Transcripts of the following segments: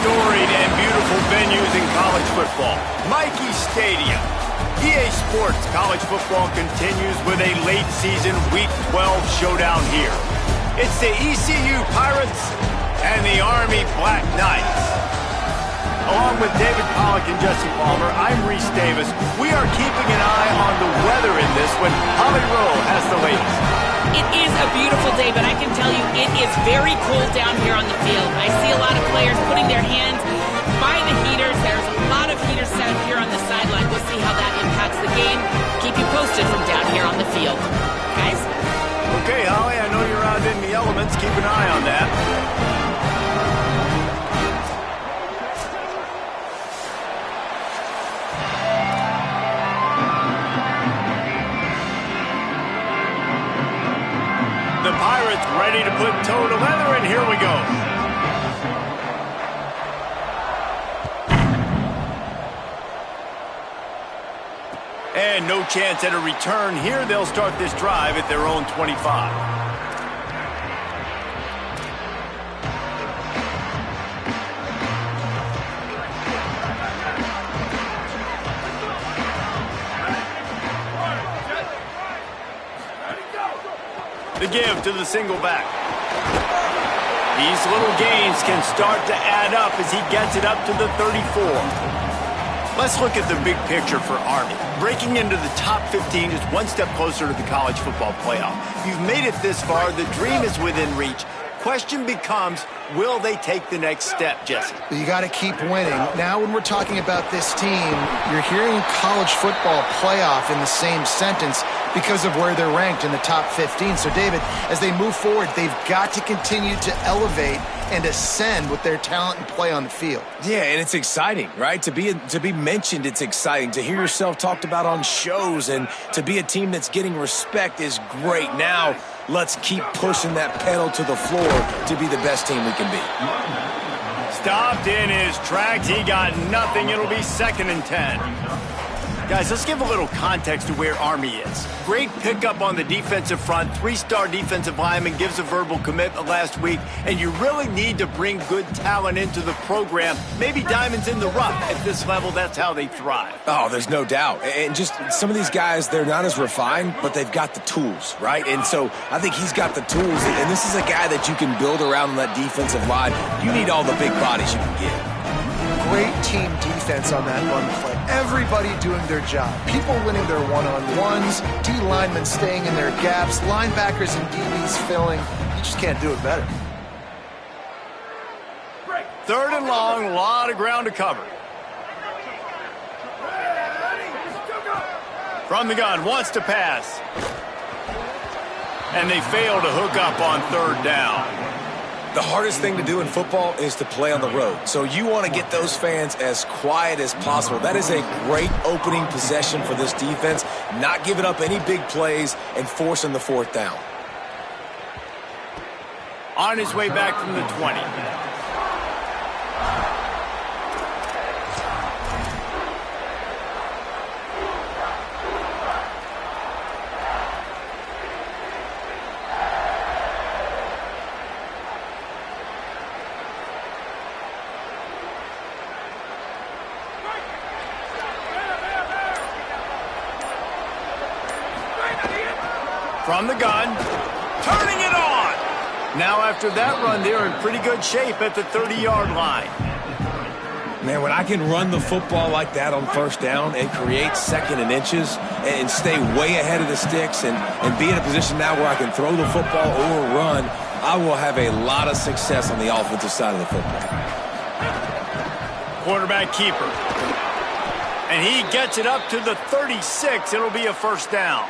storied and beautiful venues in college football. Mikey Stadium. EA Sports College Football continues with a late season Week 12 showdown here. It's the ECU Pirates and the Army Black Knights. Along with David Pollack and Jesse Palmer, I'm Reese Davis. We are keeping an eye on the weather in this one. Holly Rowe has the latest. It is a beautiful day, but I can tell you it is very cold down here on the field. I see a lot of players putting their hands by the heaters. There's a lot of heaters set up here on the sideline. We'll see how that impacts the game. Keep you posted from down here on the field. Guys? Okay, Holly, I know you're out in the elements. Keep an eye on that. The Pirates ready to put toe to leather, and here we go. And no chance at a return here. They'll start this drive at their own 25. The give to the single back. These little gains can start to add up as he gets it up to the 34. Let's look at the big picture for Army. Breaking into the top 15 is one step closer to the college football playoff. You've made it this far. The dream is within reach. Question becomes, will they take the next step, Jesse? You got to keep winning. Now when we're talking about this team, you're hearing college football playoff in the same sentence because of where they're ranked in the top 15. So, David, as they move forward, they've got to continue to elevate and ascend with their talent and play on the field. Yeah, and it's exciting, right? To be mentioned, it's exciting. To hear yourself talked about on shows and to be a team that's getting respect is great. Now, let's keep pushing that pedal to the floor to be the best team we can be. Stopped in his tracks. He got nothing. It'll be 2nd and 10. Guys, let's give a little context to where Army is. Great pickup on the defensive front. 3-star defensive lineman gives a verbal commitment last week, and you really need to bring good talent into the program. Maybe diamonds in the rough. At this level, that's how they thrive. Oh, there's no doubt. And just some of these guys, they're not as refined, but they've got the tools, right? And so I think he's got the tools, and this is a guy that you can build around on that defensive line. You need all the big bodies you can get. Great team defense on that run play. Everybody doing their job. People winning their one-on-ones, D-linemen staying in their gaps, linebackers and DBs filling. You just can't do it better. 3rd and long, a lot of ground to cover. From the gun, wants to pass. And they fail to hook up on 3rd down. The hardest thing to do in football is to play on the road. So you want to get those fans as quiet as possible. That is a great opening possession for this defense. Not giving up any big plays and forcing the 4th down. On his way back from the 20. From the gun, turning it on. Now after that run, they're in pretty good shape at the 30-yard line. Man, when I can run the football like that on 1st down and create 2nd and inches and stay way ahead of the sticks and be in a position now where I can throw the football or run, I will have a lot of success on the offensive side of the football. Quarterback keeper. And he gets it up to the 36. It'll be a 1st down.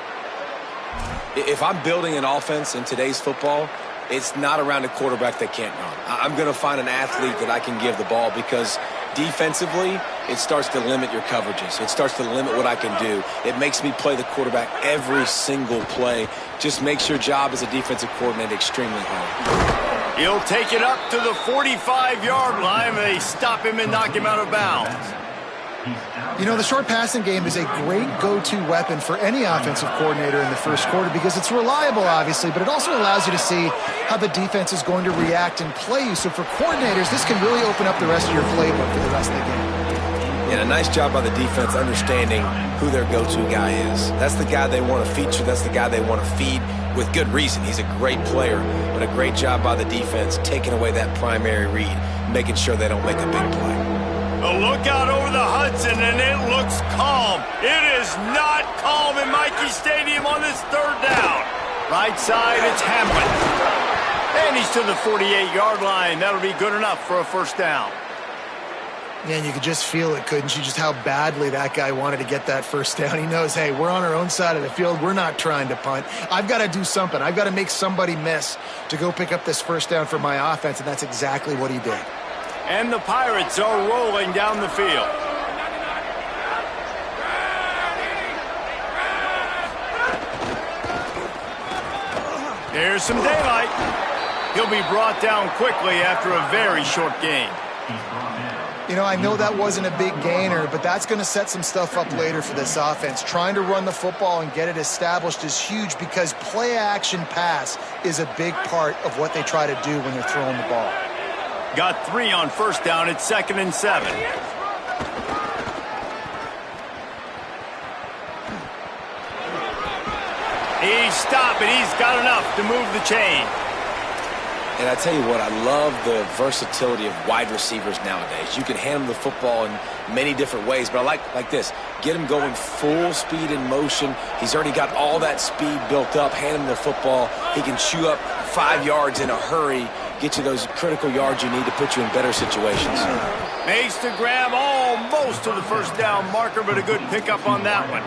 If I'm building an offense in today's football, it's not around a quarterback that can't run. I'm going to find an athlete that I can give the ball because defensively, it starts to limit your coverages. It starts to limit what I can do. It makes me play the quarterback every single play. Just makes your job as a defensive coordinator extremely hard. He'll take it up to the 45-yard line. They stop him and knock him out of bounds. You know, the short passing game is a great go-to weapon for any offensive coordinator in the first quarter because it's reliable, obviously, but it also allows you to see how the defense is going to react and play you. So for coordinators, this can really open up the rest of your playbook for the rest of the game. And a nice job by the defense understanding who their go-to guy is. That's the guy they want to feature. That's the guy they want to feed with good reason. He's a great player, but a great job by the defense taking away that primary read, making sure they don't make a big play. A look out over the Hudson, and it looks calm. It is not calm in Michie Stadium on this third down. Right side, it's Hamlin. And he's to the 48-yard line. That'll be good enough for a first down. Man, you could just feel it, couldn't you? Just how badly that guy wanted to get that first down. He knows, hey, we're on our own side of the field. We're not trying to punt. I've got to do something. I've got to make somebody miss to go pick up this first down for my offense, and that's exactly what he did. And the Pirates are rolling down the field. Here's some daylight. He'll be brought down quickly after a very short gain. You know, I know that wasn't a big gainer, but that's going to set some stuff up later for this offense. Trying to run the football and get it established is huge because play-action pass is a big part of what they try to do when they're throwing the ball. Got 3 on first down. It's 2nd and 7. He's stopping. He's got enough to move the chain. And I tell you what, I love the versatility of wide receivers nowadays. You can handle the football in many different ways, but I like this. Get him going full speed in motion. He's already got all that speed built up. Hand him the football. He can chew up 5 yards in a hurry, get you those critical yards you need to put you in better situations. Makes the grab almost to the first down marker, but a good pickup on that one.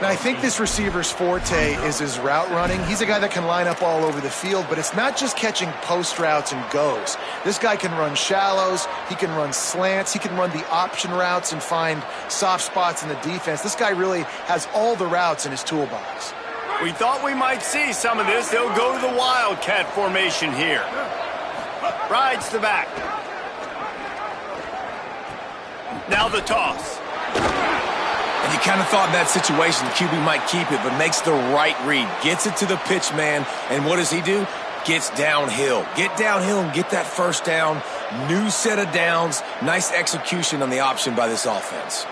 Now, I think this receiver's forte is his route running. He's a guy that can line up all over the field, but it's not just catching post routes and goes. This guy can run shallows, he can run slants, he can run the option routes and find soft spots in the defense. This guy really has all the routes in his toolbox. We thought we might see some of this. They'll go to the Wildcat formation here. Rides the back. Now the toss. And you kind of thought in that situation the QB might keep it, but makes the right read. Gets it to the pitch man, and what does he do? Gets downhill. Get downhill and get that first down. New set of downs. Nice execution on the option by this offense.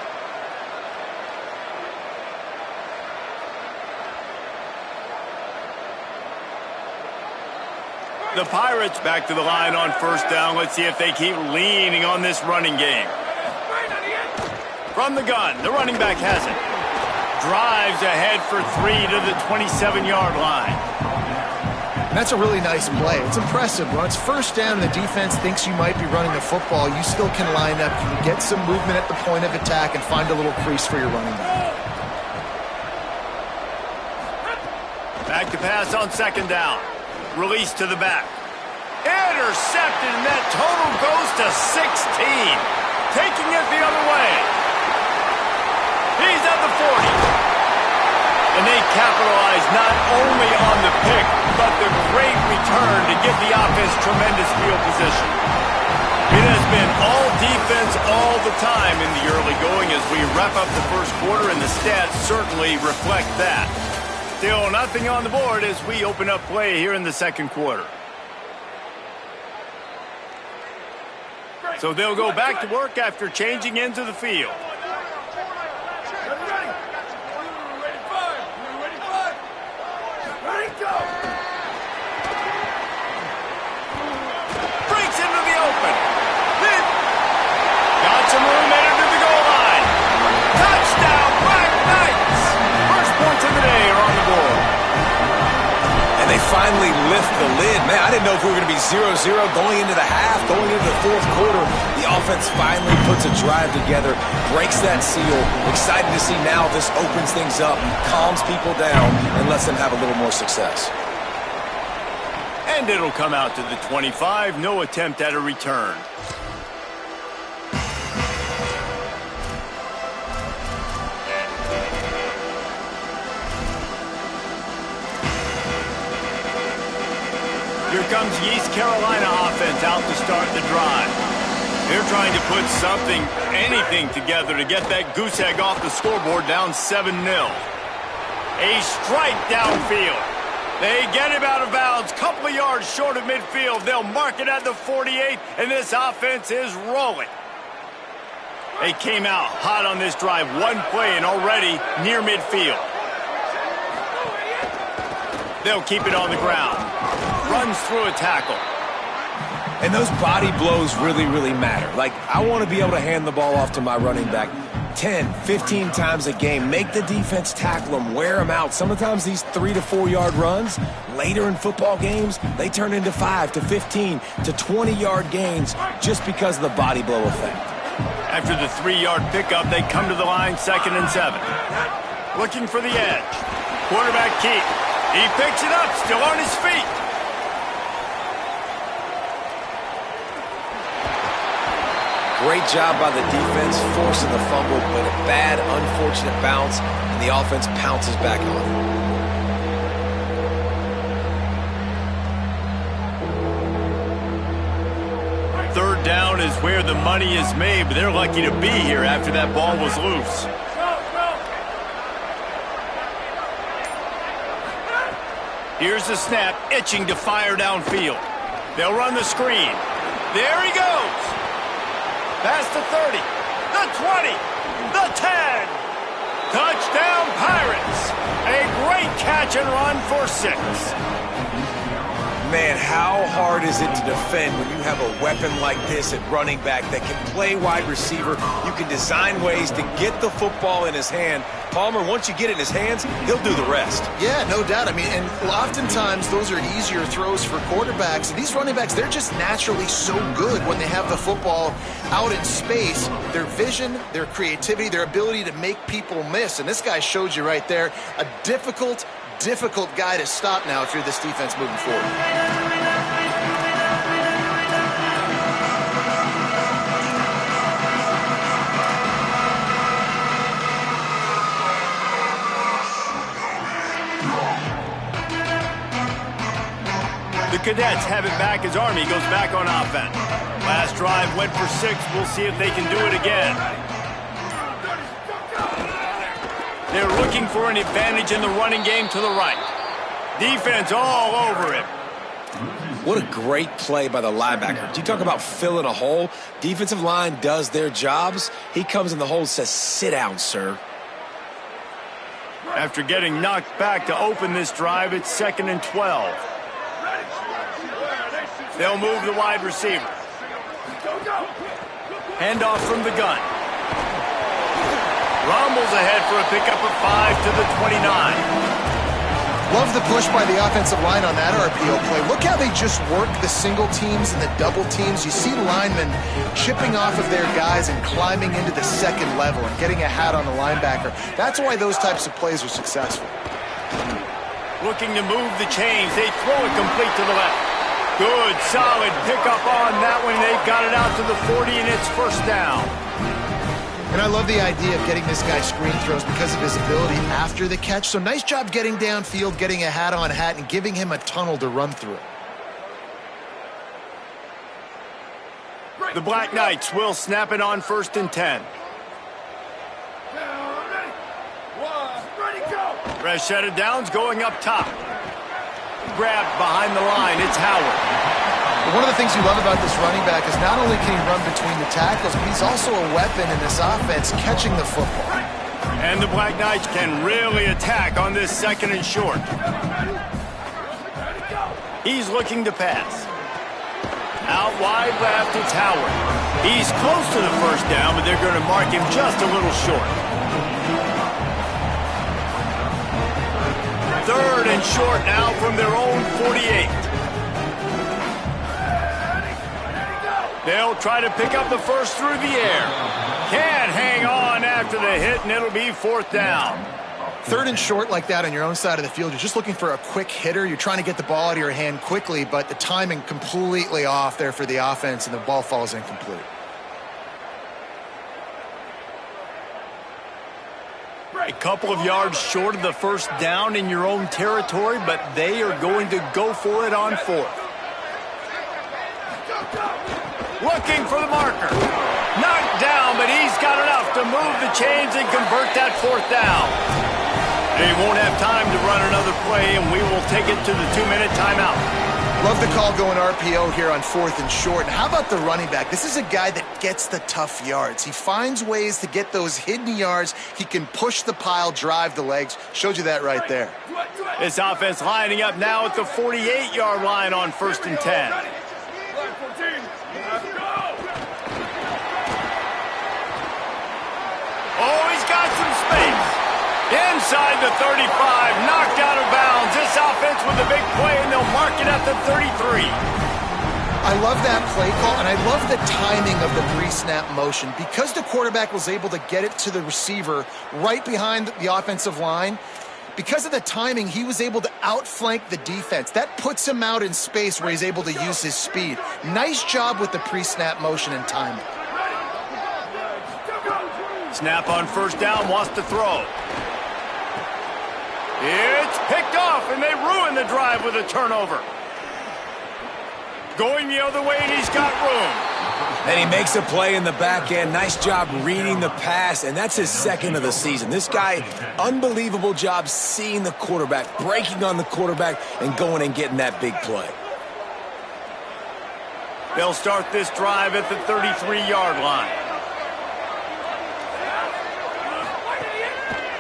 The Pirates back to the line on first down. Let's see if they keep leaning on this running game. From the gun, the running back has it. Drives ahead for 3 to the 27-yard line. That's a really nice play. It's impressive. When it's first down and the defense thinks you might be running the football, you still can line up. You can get some movement at the point of attack and find a little crease for your running back. Back to pass on second down. Release to the back. Intercepted, and that total goes to 16. Taking it the other way. He's at the 40. And they capitalize not only on the pick, but the great return to give the offense tremendous field position. It has been all defense all the time in the early going as we wrap up the first quarter, and the stats certainly reflect that. Still nothing on the board as we open up play here in the second quarter. So they'll go back to work after changing into the field. Breaks into the open. Got some room headed to the goal line. Touchdown, Black Knights! First points of the day are on the board. And they finally lift the lid. Man, I didn't know if we were going to be 0-0 going into the half, going into the fourth quarter. The offense finally puts a drive together, breaks that seal. Excited to see now this opens things up, calms people down, and lets them have a little more success. And it'll come out to the 25. No attempt at a return. Here comes the East Carolina offense out to start the drive. They're trying to put something, anything together to get that goose egg off the scoreboard down 7-0. A strike downfield. They get him out of bounds, couple of yards short of midfield. They'll mark it at the 48, and this offense is rolling. They came out hot on this drive, one play and already near midfield. They'll keep it on the ground. Runs through a tackle. And those body blows really, really matter. Like, I want to be able to hand the ball off to my running back 10, 15 times a game. Make the defense tackle them, wear them out. Sometimes these 3 to 4 yard runs, later in football games, they turn into 5 to 15 to 20 yard gains just because of the body blow effect. After the 3-yard pickup, they come to the line, 2nd and 7. Looking for the edge. Quarterback keep. He picks it up, still on his feet. Great job by the defense, forcing the fumble, but a bad, unfortunate bounce, and the offense pounces back on it. Third down is where the money is made, but they're lucky to be here after that ball was loose. Here's the snap, itching to fire downfield. They'll run the screen. There he goes. Past the 30, the 20, the 10. Touchdown, Pirates. A great catch and run for 6. Man, how hard is it to defend when you have a weapon like this at running back that can play wide receiver? You can design ways to get the football in his hand. Palmer, once you get it in his hands, he'll do the rest. Yeah, no doubt. I mean, and oftentimes those are easier throws for quarterbacks. And these running backs, they're just naturally so good when they have the football out in space. Their vision, their creativity, their ability to make people miss. And this guy showed you right there a difficult guy to stop now if you're this defense moving forward. The Cadets have it back as Army goes back on offense. Last drive went for 6. We'll see if they can do it again. They're looking for an advantage in the running game to the right. Defense all over him. What a great play by the linebacker. You talk about filling a hole. Defensive line does their jobs. He comes in the hole and says, "Sit down, sir." After getting knocked back to open this drive, it's 2nd and 12. They'll move the wide receiver. Handoff from the gun. Rumbles ahead for a pickup of 5 to the 29. Love the push by the offensive line on that RPO play. Look how they just work the single teams and the double teams. You see linemen chipping off of their guys and climbing into the second level and getting a hat on the linebacker. That's why those types of plays are successful. Looking to move the chains. They throw it complete to the left. Good, solid pickup on that one. They've got it out to the 40, and it's 1st down. And I love the idea of getting this guy screen throws because of his ability after the catch. So nice job getting downfield, getting a hat-on hat, and giving him a tunnel to run through. The Black Knights will snap it on 1st and 10. Rashad Downs going up top. Grabbed behind the line. It's Howard. One of the things you love about this running back is not only can he run between the tackles, but he's also a weapon in this offense catching the football. And the Black Knights can really attack on this 2nd and short. He's looking to pass. Out wide left, it's Howard. He's close to the 1st down, but they're going to mark him just a little short. 3rd and short now from their own 48. They'll try to pick up the 1st through the air. Can't hang on after the hit, and it'll be 4th down. 3rd and short like that on your own side of the field, you're just looking for a quick hitter. You're trying to get the ball out of your hand quickly, but the timing completely off there for the offense, and the ball falls incomplete. A couple of yards short of the 1st down in your own territory, but they are going to go for it on 4th. looking for the marker. Knocked down, but he's got enough to move the chains and convert that 4th down. They won't have time to run another play, and we will take it to the 2-minute timeout. Love the call going RPO here on 4th and short. And how about the running back? This is a guy that gets the tough yards. He finds ways to get those hidden yards. He can push the pile, drive the legs. Showed you that right there. This offense lining up now at the 48-yard line on 1st and 10. Oh, he's got some space. Inside the 35, knocked out of bounds. This offense with a big play, and they'll mark it at the 33. I love that play call, and I love the timing of the pre-snap motion. Because the quarterback was able to get it to the receiver right behind the offensive line, because of the timing, he was able to outflank the defense. That puts him out in space where he's able to use his speed. Nice job with the pre-snap motion and timing. Snap on 1st down, wants to throw. It's picked off, and they ruin the drive with a turnover. Going the other way, and he's got room. And he makes a play in the back end. Nice job reading the pass, and that's his 2nd of the season. This guy, unbelievable job seeing the quarterback, breaking on the quarterback, and going and getting that big play. They'll start this drive at the 33-yard line.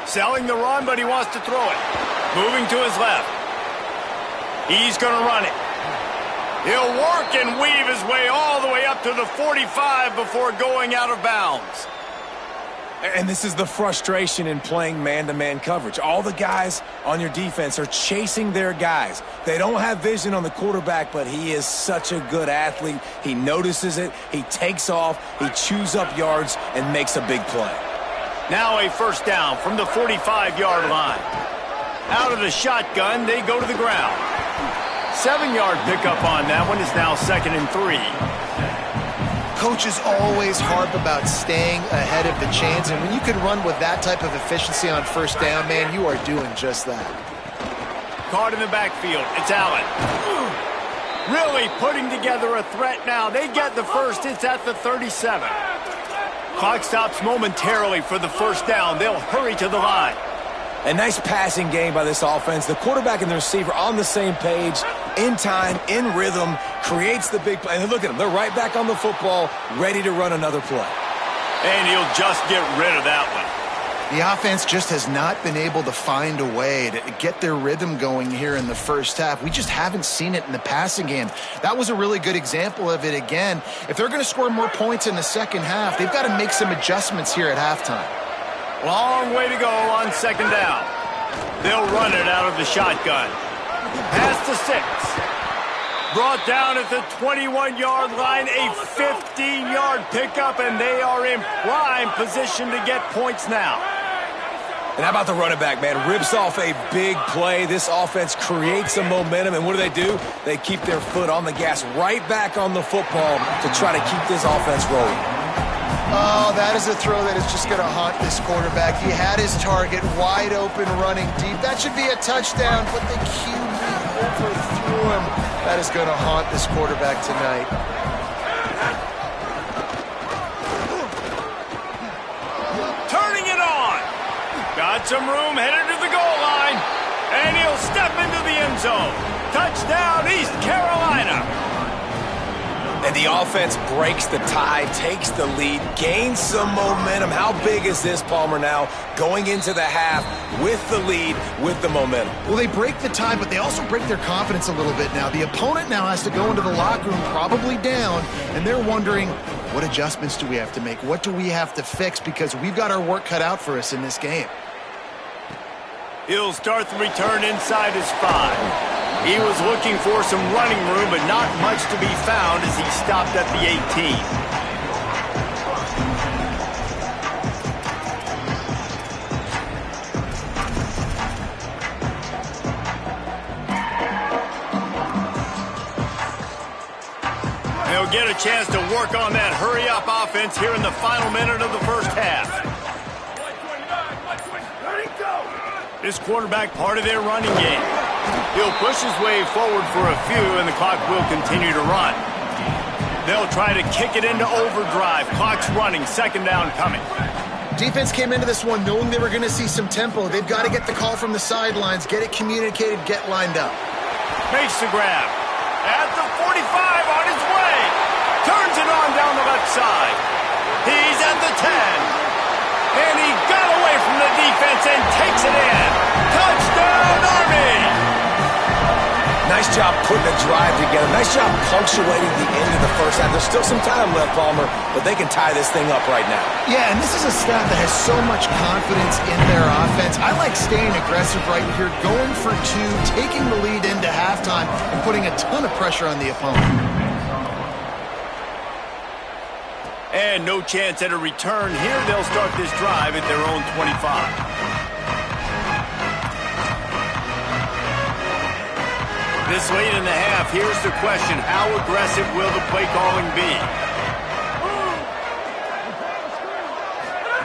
Selling the run, but he wants to throw it. Moving to his left. He's going to run it. He'll work and weave his way all the way up to the 45 before going out of bounds. And this is the frustration in playing man-to-man coverage. All the guys on your defense are chasing their guys. They don't have vision on the quarterback, but he is such a good athlete. He notices it, he takes off, he chews up yards, and makes a big play. Now a 1st down from the 45-yard line. Out of the shotgun, they go to the ground. 7-yard pickup on that one is now 2nd and 3. Coaches always harp about staying ahead of the chains, and when you can run with that type of efficiency on 1st down, man, you are doing just that. Caught in the backfield. It's Allen. Really putting together a threat now. They get the 1st. It's at the 37. Clock stops momentarily for the 1st down. They'll hurry to the line. A nice passing game by this offense. The quarterback and the receiver on the same page, in time, in rhythm, creates the big play. And look at them. They're right back on the football, ready to run another play. And he'll just get rid of that one. The offense just has not been able to find a way to get their rhythm going here in the 1st half. We just haven't seen it in the passing game. That was a really good example of it again. If they're going to score more points in the 2nd half, they've got to make some adjustments here at halftime. Long way to go on 2nd down. They'll run it out of the shotgun. Pass to 6. Brought down at the 21-yard line, a 15-yard pickup, and they are in prime position to get points now. And how about the running back, man? Rips off a big play. This offense creates some momentum, and what do? They keep their foot on the gas, right back on the football to try to keep this offense rolling. Oh, that is a throw that is just going to haunt this quarterback. He had his target wide open running deep. That should be a touchdown, but the QB overthrew him. That is going to haunt this quarterback tonight. Turning it on. Got some room, headed to the goal line. And he'll step into the end zone. Touchdown, East Carolina. And the offense breaks the tie, takes the lead, gains some momentum. How big is this, Palmer, now going into the half with the lead, with the momentum? Well, they break the tie, but they also break their confidence a little bit now. The opponent now has to go into the locker room probably down, and they're wondering, what adjustments do we have to make? What do we have to fix? Because we've got our work cut out for us in this game. He'll start the return inside his 5. He was looking for some running room, but not much to be found as he stopped at the 18. They'll get a chance to work on that hurry-up offense here in the final minute of the 1st half. This quarterback part of their running game. He'll push his way forward for a few, and the clock will continue to run. They'll try to kick it into overdrive. Clock's running. Second down coming. Defense came into this one knowing they were going to see some tempo. They've got to get the call from the sidelines, get it communicated, get lined up. Makes the grab. At the 45 on his way. Turns it on down the left side. He's at the 10. And he got away from the defense and takes it in. Touchdown, Army! Nice job putting a drive together. Nice job punctuating the end of the first half. There's still some time left, Palmer, but they can tie this thing up right now. Yeah, and this is a staff that has so much confidence in their offense. I like staying aggressive right here, going for two, taking the lead into halftime, and putting a ton of pressure on the opponent. And no chance at a return here. They'll start this drive at their own 25. This late in the half, here's the question. How aggressive will the play calling be?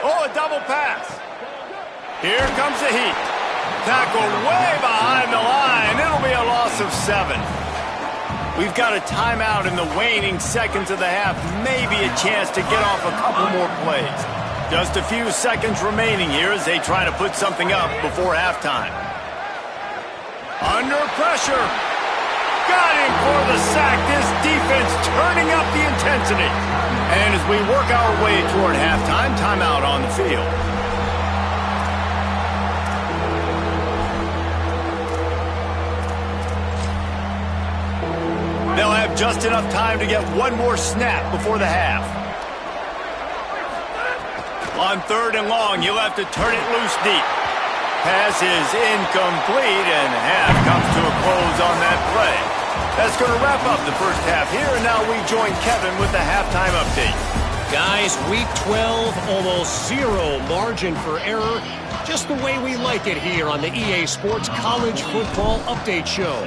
Oh, a double pass. Here comes the heat. Tackle way behind the line. It'll be a loss of 7. We've got a timeout in the waning seconds of the half. Maybe a chance to get off a couple more plays. Just a few seconds remaining here as they try to put something up before halftime. Under pressure. Got him for the sack. This defense turning up the intensity. And as we work our way toward halftime, timeout on the field. They'll have just enough time to get one more snap before the half. On 3rd and long, you'll have to turn it loose deep. Pass is incomplete, and half comes to a close on that play. That's going to wrap up the first half here, and now we join Kevin with the halftime update. Guys, week 12, almost zero margin for error. Just the way we like it here on the EA Sports College Football Update Show.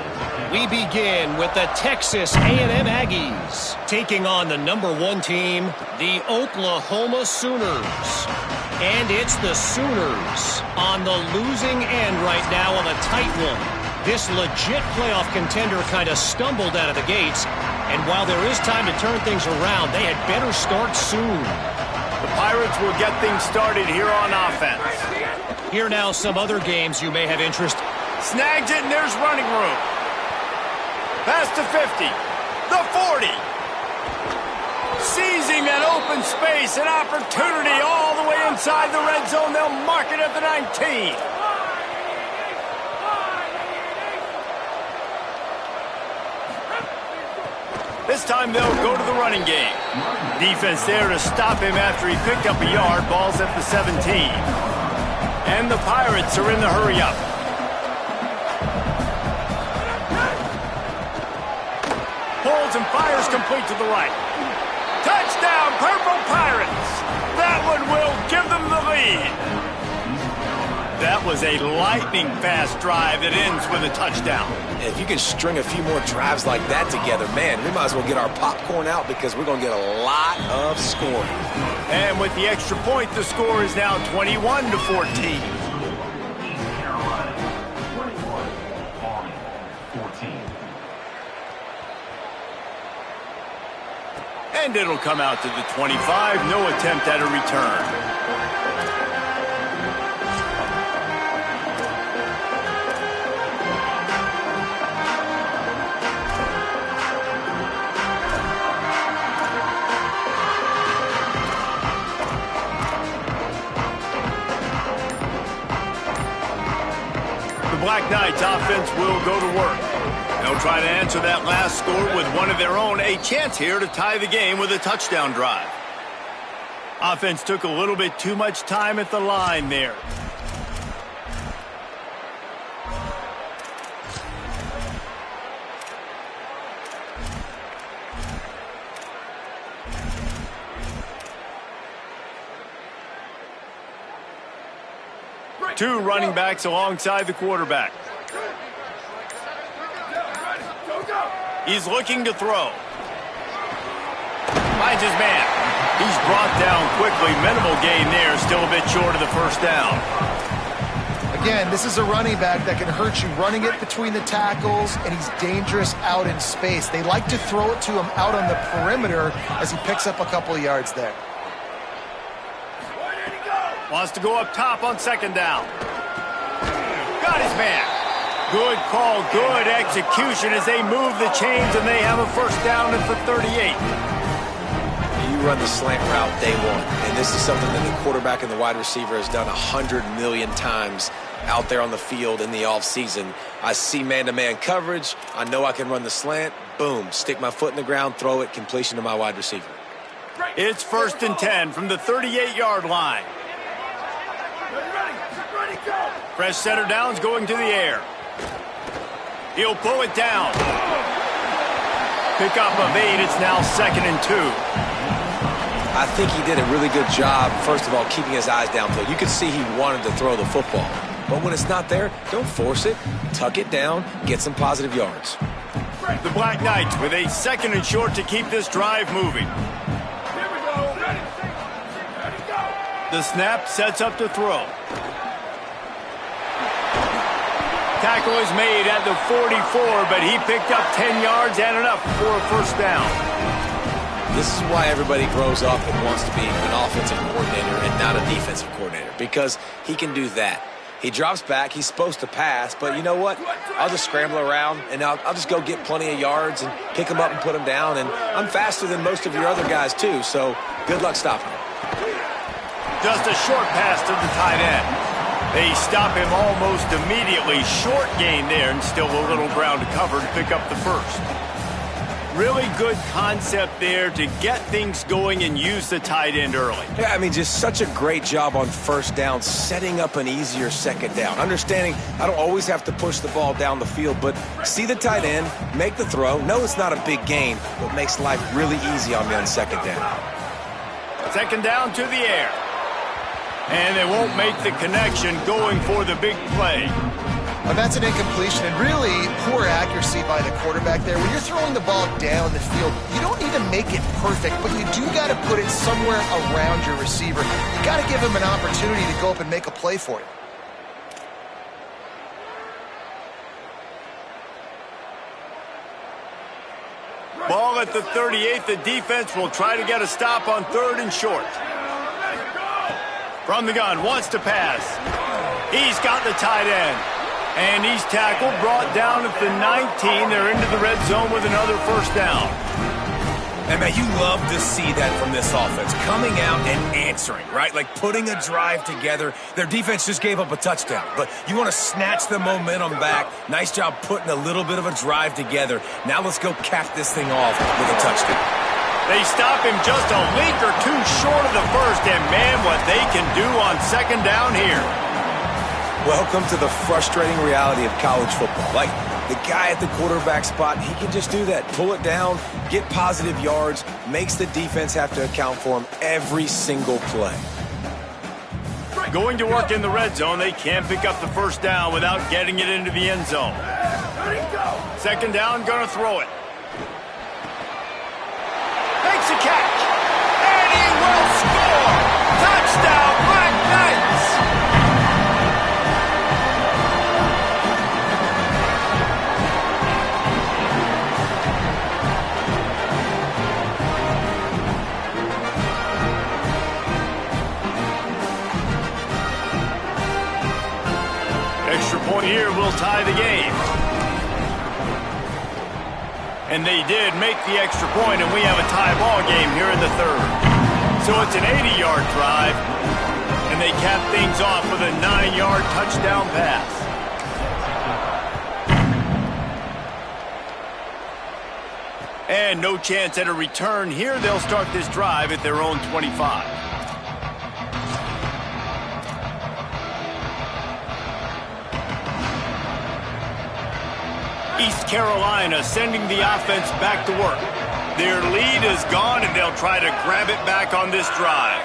We begin with the Texas A&M Aggies taking on the #1 team, the Oklahoma Sooners. And it's the Sooners on the losing end right now on a tight one. This legit playoff contender kind of stumbled out of the gates, and while there is time to turn things around, they had better start soon. The Pirates will get things started here on offense. Here now some other games you may have interest. Snags it, and there's running room. Past the 50, the 40. Seizing that open space, an opportunity all the way inside the red zone. They'll mark it at the 19. This time they'll go to the running game. Defense there to stop him after he picked up a yard. Ball's at the 17. And the Pirates are in the hurry-up. Pulls and fires complete to the right. Touchdown, Purple Pirates! That one will give them the lead. That was a lightning-fast drive that ends with a touchdown. If you can string a few more drives like that together, man, we might as well get our popcorn out because we're going to get a lot of scoring. And with the extra point, the score is now 21-14. And it'll come out to the 25. No attempt at a return. The Black Knights offense will go to work. They'll try to answer that last score with one of their own. A chance here to tie the game with a touchdown drive. Offense took a little bit too much time at the line there. Two running backs alongside the quarterback. He's looking to throw. Finds his man. He's brought down quickly. Minimal gain there. Still a bit short of the first down. Again, this is a running back that can hurt you running it between the tackles, and he's dangerous out in space. They like to throw it to him out on the perimeter as he picks up a couple of yards there. Wants to go up top on second down. Got his man. Good call, good execution as they move the chains, and they have a first down at the 38. You run the slant route day one, and this is something that the quarterback and the wide receiver has done 100 million times out there on the field in the offseason. I see man-to-man coverage. I know I can run the slant. Boom, stick my foot in the ground, throw it, completion to my wide receiver. It's 1st and 10 from the 38-yard line. Fresh center downs going to the air. He'll pull it down. Pickup of 8. It's now 2nd and 2. I think he did a really good job, first of all, keeping his eyes downfield. You could see he wanted to throw the football. But when it's not there, don't force it. Tuck it down. Get some positive yards. The Black Knights with a 2nd and short to keep this drive moving. The snap sets up to throw. Tackle is made at the 44, but he picked up 10 yards and enough for a first down. This is why everybody grows up and wants to be an offensive coordinator and not a defensive coordinator, because he can do that. He drops back. He's supposed to pass, but you know what? I'll just scramble around, and I'll just go get plenty of yards and pick him up and put him down, and I'm faster than most of your other guys, too, so good luck stopping him. Just a short pass to the tight end. They stop him almost immediately. Short gain there, and still a little ground to cover to pick up the first. Really good concept there to get things going and use the tight end early. Yeah, I mean, just such a great job on first down, setting up an easier second down. Understanding I don't always have to push the ball down the field, but see the tight end, make the throw. No, it's not a big gain, but makes life really easy on me on second down. Second down to the air. And they won't make the connection going for the big play. Well, that's an incompletion, and really poor accuracy by the quarterback there. When you're throwing the ball down the field, you don't need to make it perfect, but you do got to put it somewhere around your receiver. You got to give him an opportunity to go up and make a play for you. Ball at the 38. The defense will try to get a stop on 3rd and short. From the gun, wants to pass. He's got the tight end. And he's tackled, brought down at the 19. They're into the red zone with another first down. And, man, you love to see that from this offense. Coming out and answering, right? Like putting a drive together. Their defense just gave up a touchdown. But you want to snatch the momentum back. Nice job putting a little bit of a drive together. Now let's go cap this thing off with a touchdown. They stop him just a link or two short of the first, and man, what they can do on second down here. Welcome to the frustrating reality of college football. Like, the guy at the quarterback spot, he can just do that. Pull it down, get positive yards, makes the defense have to account for him every single play. Going to work in the red zone, they can't pick up the first down without getting it into the end zone. Second down, gonna throw it. Makes a catch, and he will score! Touchdown, Black Knights! Extra point here will tie the game. And they did make the extra point, and we have a tie ball game here in the 3rd. So it's an 80-yard drive, and they cap things off with a 9-yard touchdown pass. And no chance at a return here. They'll start this drive at their own 25. East Carolina sending the offense back to work. Their lead is gone, and they'll try to grab it back on this drive.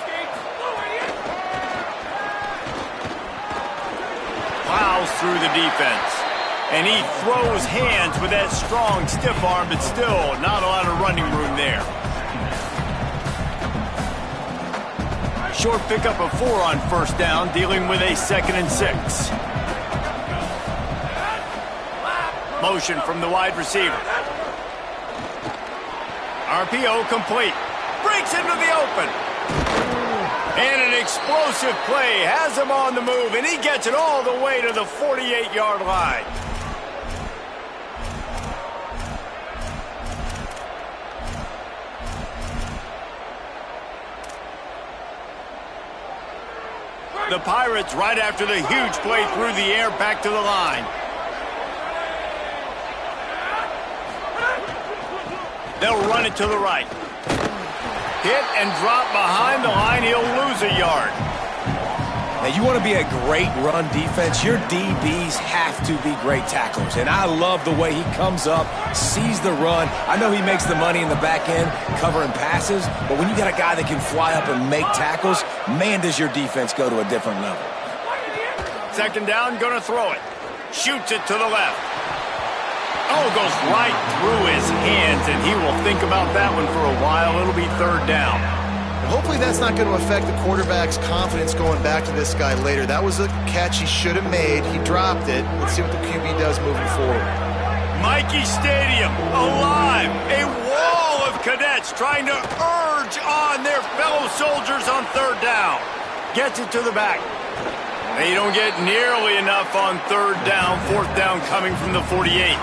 Plows through the defense. And he throws hands with that strong, stiff arm, but still not a lot of running room there. Short pickup of 4 on first down, dealing with a 2nd and 6. Motion from the wide receiver. RPO complete. Breaks into the open. And an explosive play has him on the move, and he gets it all the way to the 48-yard line. The Pirates right after the huge play through the air back to the line. They'll run it to the right. Hit and drop behind the line. He'll lose a yard. Now, you want to be a great run defense, your DBs have to be great tacklers. And I love the way he comes up, sees the run. I know he makes the money in the back end covering passes, but when you got a guy that can fly up and make tackles, man, does your defense go to a different level. Second down, going to throw it. Shoots it to the left. Oh, goes right through his hands, and he will think about that one for a while. It'll be third down. Hopefully that's not going to affect the quarterback's confidence going back to this guy later. That was a catch he should have made. He dropped it. Let's see what the QB does moving forward. Michie Stadium, alive. A wall of cadets trying to urge on their fellow soldiers on third down. Gets it to the back. They don't get nearly enough on third down. Fourth down coming from the 48.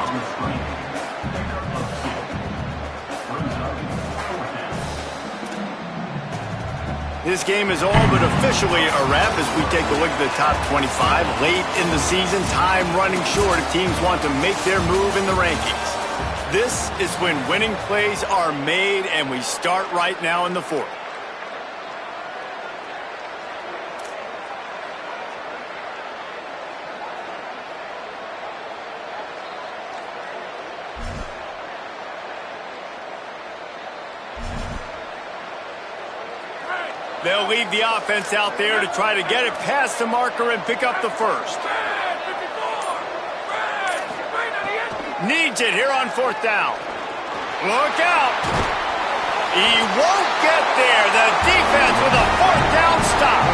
This game is all but officially a wrap as we take a look at the top 25. Late in the season, time running short if teams want to make their move in the rankings. This is when winning plays are made, and we start right now in the fourth. They'll leave the offense out there to try to get it past the marker and pick up the first. Needs it here on fourth down. Look out. He won't get there. The defense with a fourth down stop.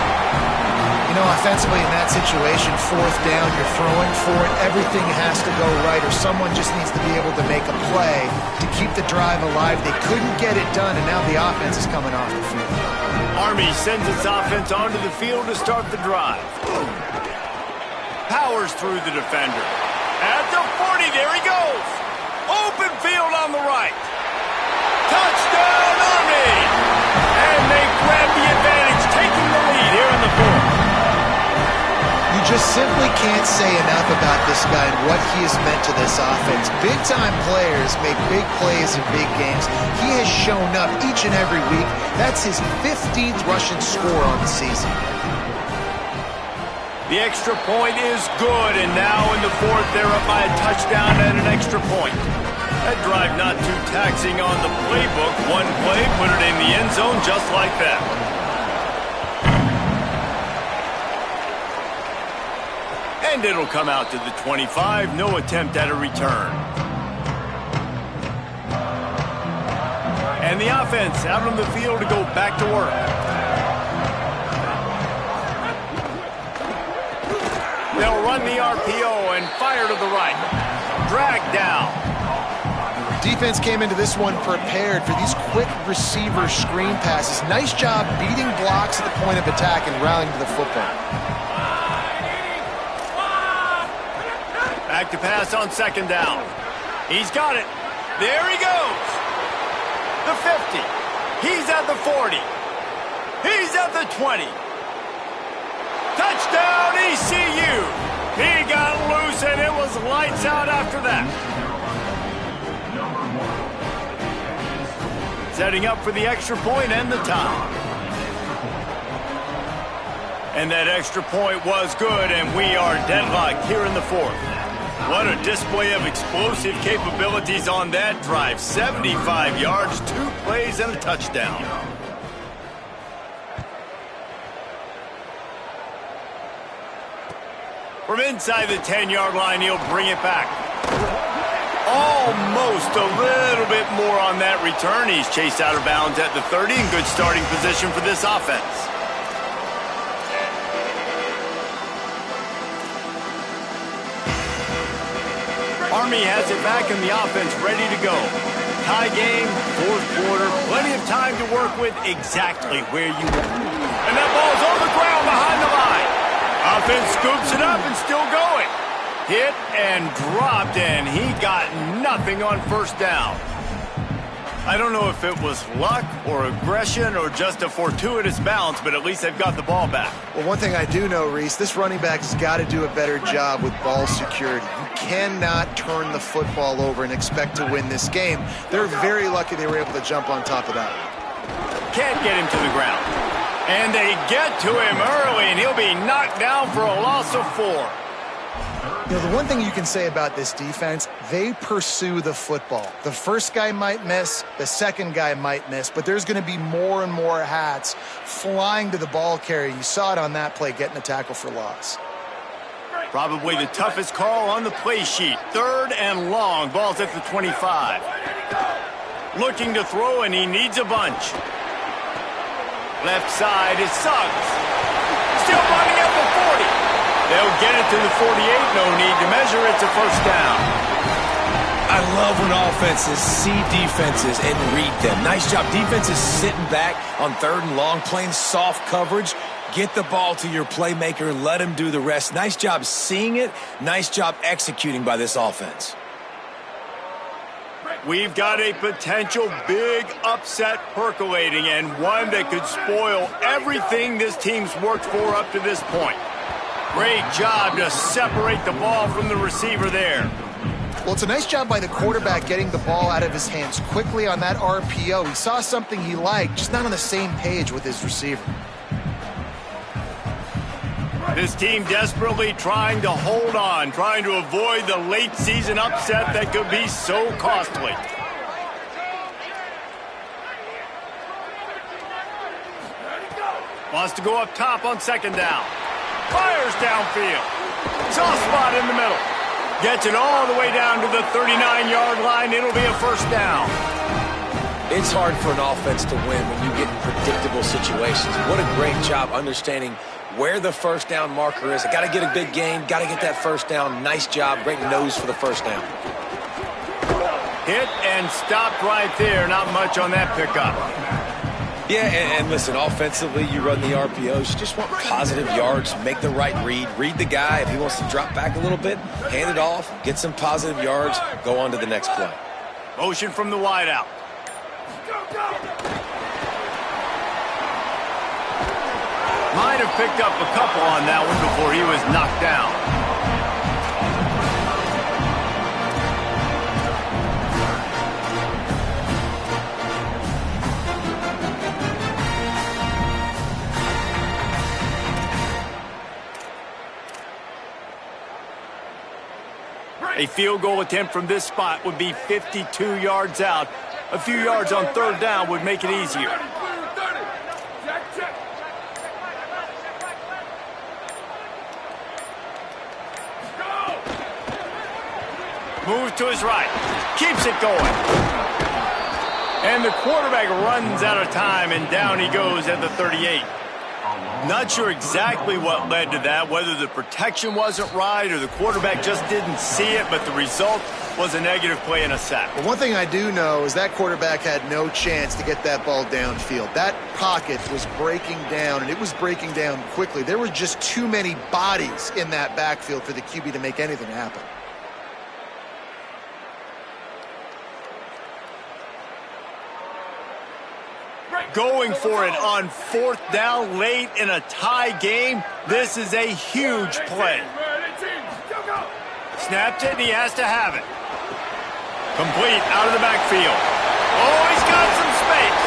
You know, offensively in that situation, fourth down, you're throwing for it. Everything has to go right, or someone just needs to be able to make a play to keep the drive alive. They couldn't get it done, and now the offense is coming off the field. Army sends its offense onto the field to start the drive. Powers through the defender. At the 40, there he goes. Open field on the right. Touchdown, Army! And they grab the advantage, taking the lead here in the fourth. You just simply can't say enough about this guy and what he has meant to this offense. Big-time players make big plays in big games. He has shown up each and every week. That's his 15th rushing score on the season. The extra point is good, and now in the fourth, they're up by a touchdown and an extra point. That drive not too taxing on the playbook. One play, put it in the end zone just like that. And it'll come out to the 25. No attempt at a return. And the offense out on the field to go back to work. They'll run the RPO and fire to the right. Drag down. Defense came into this one prepared for these quick receiver screen passes. Nice job beating blocks at the point of attack and rallying to the football. Back to pass on second down. He's got it. There he goes. The 50. He's at the 40. He's at the 20. Touchdown, ECU. He got loose, and it was lights out after that. Setting up for the extra point and the tie. And that extra point was good, and we are deadlocked here in the fourth. What a display of explosive capabilities on that drive. 75 yards, 2 plays, and a touchdown. From inside the 10-yard line, he'll bring it back. Almost a little bit more on that return. He's chased out of bounds at the 30 in good starting position for this offense. Army has it back and the offense ready to go. Tie game, fourth quarter, plenty of time to work with exactly where you want. And that ball's on the ground behind the line. Offense scoops it up and still going. Hit and dropped, and he got nothing on first down. I don't know if it was luck or aggression or just a fortuitous bounce, but at least they've got the ball back. Well, one thing I do know, Reese, this running back has got to do a better job with ball security. You cannot turn the football over and expect to win this game. They're very lucky they were able to jump on top of that. Can't get him to the ground. And they get to him early, and he'll be knocked down for a loss of 4. You know, the one thing you can say about this defense, they pursue the football. The first guy might miss, the second guy might miss, but there's going to be more and more hats flying to the ball carrier. You saw it on that play, getting a tackle for loss. Probably the toughest call on the play sheet. 3rd and long. Ball's at the 25. Looking to throw, and he needs a bunch. Left side is Suggs. Still running at the 40. They'll get it to the 48. No need to measure. It's a first down. I love when offenses see defenses and read them. Nice job. Defenses sitting back on 3rd and long, playing soft coverage. Get the ball to your playmaker. Let him do the rest. Nice job seeing it. Nice job executing by this offense. We've got a potential big upset percolating, and one that could spoil everything this team's worked for up to this point. Great job to separate the ball from the receiver there. Well, it's a nice job by the quarterback getting the ball out of his hands quickly on that RPO. He saw something he liked, just not on the same page with his receiver. This team desperately trying to hold on, trying to avoid the late season upset that could be so costly. Wants to go up top on 2nd down. Fires downfield. Soft spot in the middle. Gets it all the way down to the 39-yard line. It'll be a first down. It's hard for an offense to win when you get in predictable situations. What a great job understanding where the first down marker is. I got to get a big gain, got to get that first down. Nice job, great nose for the first down. Hit and stopped right there. Not much on that pickup. Yeah, and listen, offensively, you run the RPOs. You just want positive yards, make the right read. Read the guy. If he wants to drop back a little bit, hand it off, get some positive yards, go on to the next play. Motion from the wideout. Might have picked up a couple on that one before he was knocked down. A field goal attempt from this spot would be 52 yards out. A few yards on 3rd down would make it easier. Moves to his right. Keeps it going. And the quarterback runs out of time, and down he goes at the 38. Not sure exactly what led to that, whether the protection wasn't right or the quarterback just didn't see it, but the result was a negative play and a sack. Well, one thing I do know is that quarterback had no chance to get that ball downfield. That pocket was breaking down, and it was breaking down quickly. There were just too many bodies in that backfield for the QB to make anything happen. Going for it on 4th down late in a tie game. This is a huge play. Snapped it, and he has to have it. Complete out of the backfield. Oh, he's got some space.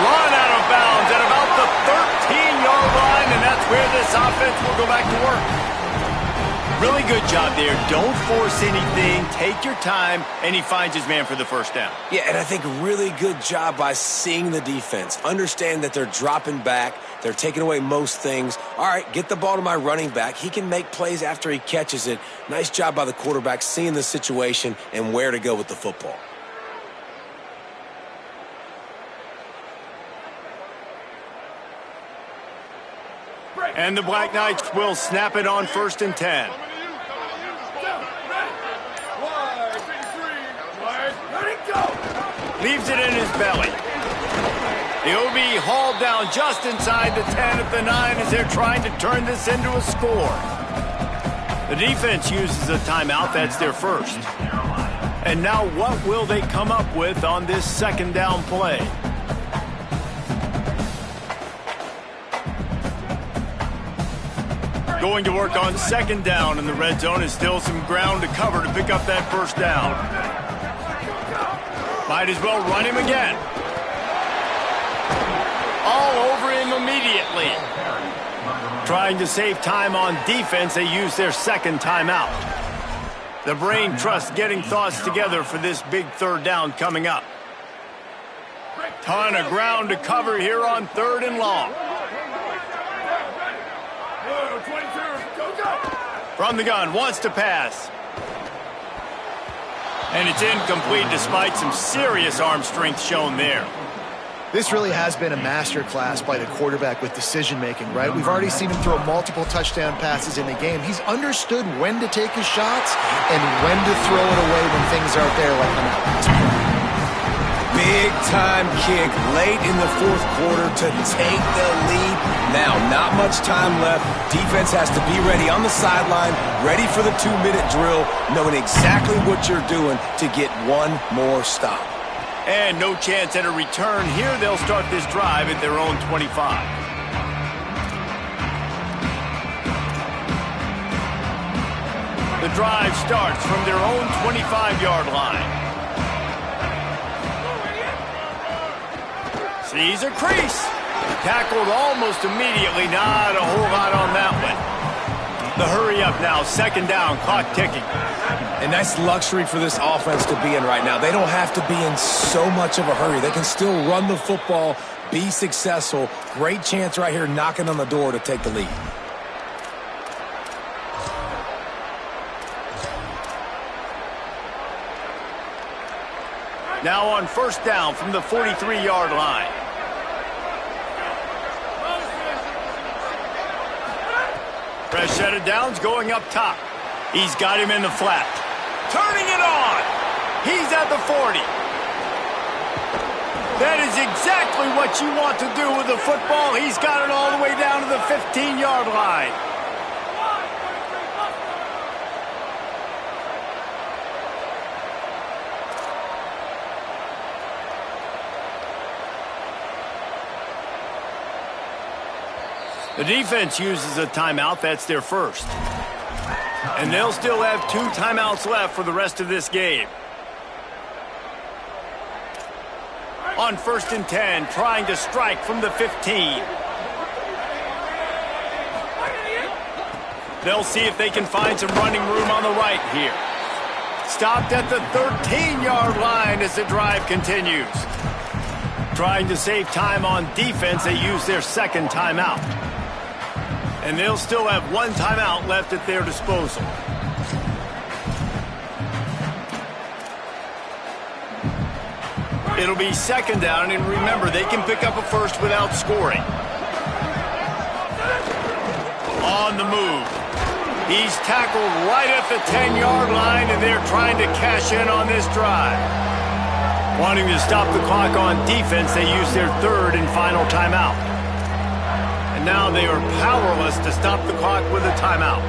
Run out of bounds at about the 13-yard line, and that's where this offense will go back to work. Really good job there. Don't force anything. Take your time, and he finds his man for the first down. Yeah, and I think really good job by seeing the defense. Understand that they're dropping back. They're taking away most things. All right, get the ball to my running back. He can make plays after he catches it. Nice job by the quarterback seeing the situation and where to go with the football. And the Black Knights will snap it on 1st and 10. Leaves it in his belly. He'll be hauled down just inside the 10 at the 9 as they're trying to turn this into a score. The defense uses a timeout. That's their first. And now what will they come up with on this second down play? Going to work on second down in the red zone. Is still some ground to cover to pick up that first down. Might as well run him again. All over him immediately. Trying to save time on defense, they use their second timeout. The brain trust getting thoughts together for this big third down coming up. Ton of ground to cover here on third and long. From the gun, wants to pass. And it's incomplete despite some serious arm strength shown there. This really has been a masterclass by the quarterback with decision-making, right? We've already seen him throw multiple touchdown passes in the game. He's understood when to take his shots and when to throw it away when things aren't there, like on that last play. Big-time kick late in the fourth quarter to take the lead. Now, not much time left. Defense has to be ready on the sideline, ready for the 2-minute drill, knowing exactly what you're doing to get one more stop. And no chance at a return here. They'll start this drive at their own 25. The drive starts from their own 25-yard line. Sees a crease. Tackled almost immediately. Not a whole lot on that one. The hurry up now. Second down. Clock ticking. And that's luxury for this offense to be in right now. They don't have to be in so much of a hurry. They can still run the football, be successful. Great chance right here knocking on the door to take the lead. Now on first down from the 43-yard line. Fresh set of downs going up top. He's got him in the flat. Turning it on. He's at the 40. That is exactly what you want to do with the football. He's got it all the way down to the 15-yard line. The defense uses a timeout. That's their first. And they'll still have 2 timeouts left for the rest of this game. On first and 10, trying to strike from the 15. They'll see if they can find some running room on the right here. Stopped at the 13-yard line as the drive continues. Trying to save time on defense, they use their second timeout. And they'll still have 1 timeout left at their disposal. It'll be second down, and remember, they can pick up a first without scoring. On the move. He's tackled right at the 10-yard line, and they're trying to cash in on this drive. Wanting to stop the clock on defense, they use their third and final timeout. And now they are powerless to stop the clock with a timeout.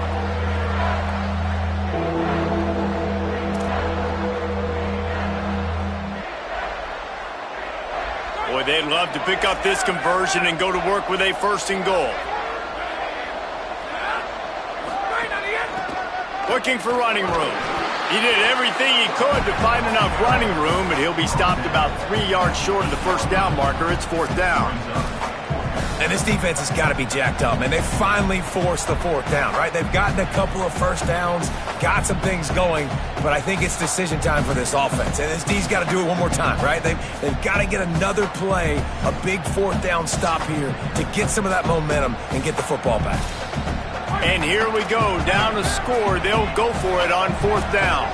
Boy, they'd love to pick up this conversion and go to work with a first and goal. Looking for running room. He did everything he could to find enough running room, but he'll be stopped about 3 yards short of the first down marker. It's fourth down. And this defense has got to be jacked up, and they finally forced the fourth down, right? They've gotten a couple of first downs, got some things going, but I think it's decision time for this offense. And this D's got to do it one more time, right? They've got to get another play, a big fourth down stop here to get some of that momentum and get the football back. And here we go, down to score. They'll go for it on fourth down.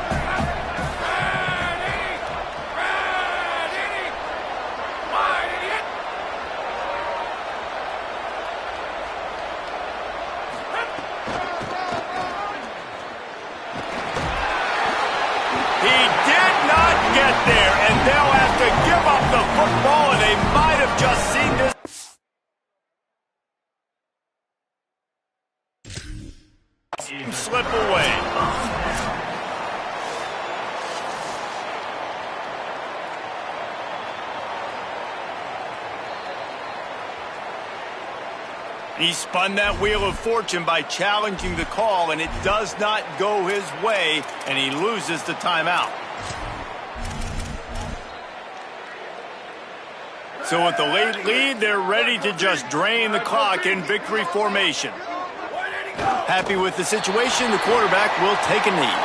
He did not get there, and They'll have to give up the football, and they might have just seen this slip away. He spun that wheel of fortune by challenging the call, and it does not go his way, and he loses the timeout. So with the late lead, they're ready to just drain the clock in victory formation. Happy with the situation, the quarterback will take a knee.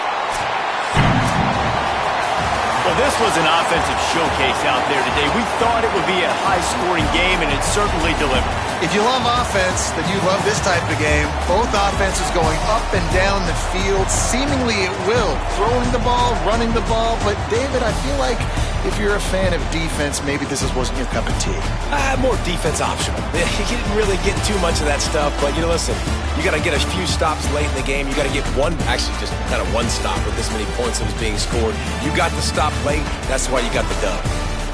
Well, this was an offensive showcase out there today. We thought it would be a high-scoring game, and it certainly delivered. If you love offense, then you love this type of game. Both offenses going up and down the field, seemingly at will. Throwing the ball, running the ball. But, David, I feel like if you're a fan of defense, maybe this wasn't your cup of tea. More defense optional. He didn't really get too much of that stuff. But, listen, you got to get a few stops late in the game. You got to get just kind of one stop with this many points that was being scored. You got the stop late. That's why you got the dub.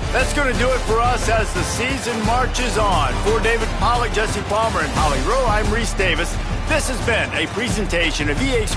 That's going to do it for us as the season marches on. For David Pollack, Jesse Palmer, and Holly Rowe, I'm Reese Davis. This has been a presentation of EA Sports.